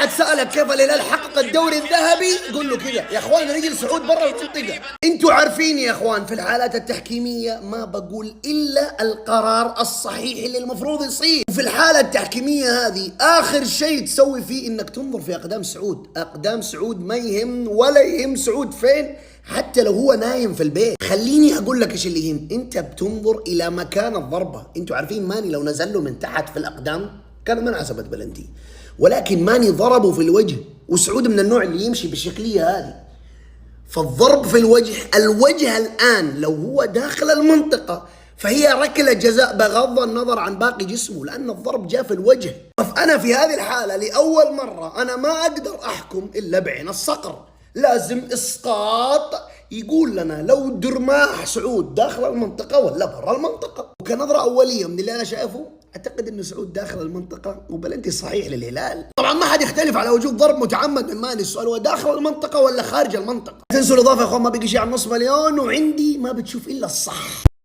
واحد سألك كيف الهلال حقق الدوري الذهبي قول له كذا يا اخوان رجل سعود برا المنطقة. انتوا عارفين يا اخوان في الحالات التحكيمية ما بقول الا القرار الصحيح اللي المفروض يصير. وفي الحالة التحكيمية هذه اخر شيء تسوي فيه انك تنظر في اقدام سعود. اقدام سعود ما يهم ولا يهم سعود فين، حتى لو هو نايم في البيت. خليني اقول لك ايش اللي يهم، انت بتنظر الى مكان الضربة. انتوا عارفين ماني لو نزل له من تحت في الاقدام كان ما انحسبت بلنتي، ولكن ماني ضربه في الوجه، وسعود من النوع اللي يمشي بالشكلية هذه. فالضرب في الوجه الآن لو هو داخل المنطقة فهي ركلة جزاء بغض النظر عن باقي جسمه، لأن الضرب جاء في الوجه. فأنا في هذه الحالة لأول مرة أنا ما أقدر أحكم إلا بعين الصقر، لازم إسقاط يقول لنا لو درماح سعود داخل المنطقة ولا برا المنطقة. وكنظرة أولية من اللي أنا شايفه أعتقد أنه سعود داخل المنطقة وبلنتي صحيح للهلال. طبعا ما حد يختلف على وجود ضرب متعمد من ماني، السؤال هو داخل المنطقة ولا خارج المنطقة. تنسوا الإضافة يا أخوان، ما بقي شيء عن نص مليون، وعندي ما بتشوف إلا الصح.